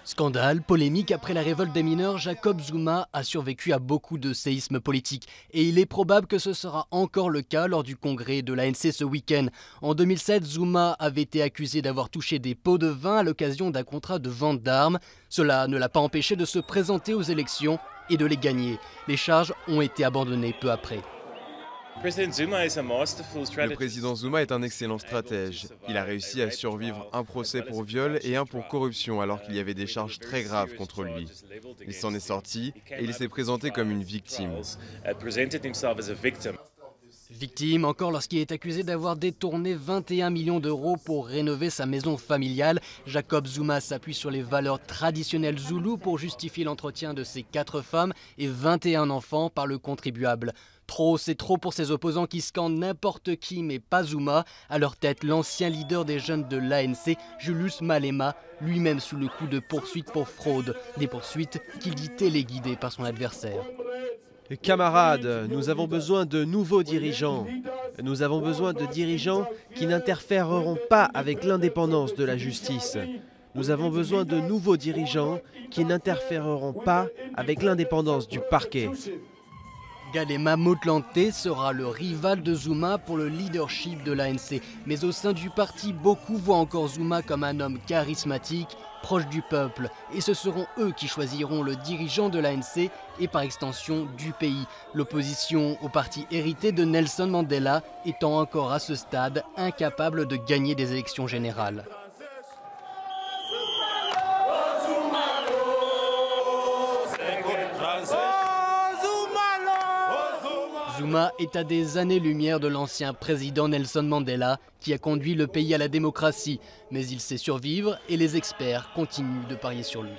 Scandale, polémique, après la révolte des mineurs, Jacob Zuma a survécu à beaucoup de séismes politiques. Et il est probable que ce sera encore le cas lors du congrès de l'ANC ce week-end. En 2007, Zuma avait été accusé d'avoir touché des pots de vin à l'occasion d'un contrat de vente d'armes. Cela ne l'a pas empêché de se présenter aux élections et de les gagner. Les charges ont été abandonnées peu après. Le président Zuma est un excellent stratège. Il a réussi à survivre un procès pour viol et un pour corruption alors qu'il y avait des charges très graves contre lui. Il s'en est sorti et il s'est présenté comme une victime. Victime encore lorsqu'il est accusé d'avoir détourné 21 millions d'euros pour rénover sa maison familiale. Jacob Zuma s'appuie sur les valeurs traditionnelles zoulou pour justifier l'entretien de ses 4 femmes et 21 enfants par le contribuable. Trop, c'est trop pour ses opposants qui scandent n'importe qui mais pas Zuma. À leur tête, l'ancien leader des jeunes de l'ANC, Julius Malema, lui-même sous le coup de poursuites pour fraude. Des poursuites qu'il dit téléguidées par son adversaire. Camarades, nous avons besoin de nouveaux dirigeants. Nous avons besoin de dirigeants qui n'interféreront pas avec l'indépendance de la justice. Nous avons besoin de nouveaux dirigeants qui n'interféreront pas avec l'indépendance du parquet. Galema Motlanthe sera le rival de Zuma pour le leadership de l'ANC. Mais au sein du parti, beaucoup voient encore Zuma comme un homme charismatique, proche du peuple. Et ce seront eux qui choisiront le dirigeant de l'ANC et par extension du pays. L'opposition au parti hérité de Nelson Mandela étant encore à ce stade incapable de gagner des élections générales. Zuma est à des années-lumière de l'ancien président Nelson Mandela qui a conduit le pays à la démocratie. Mais il sait survivre et les experts continuent de parier sur lui.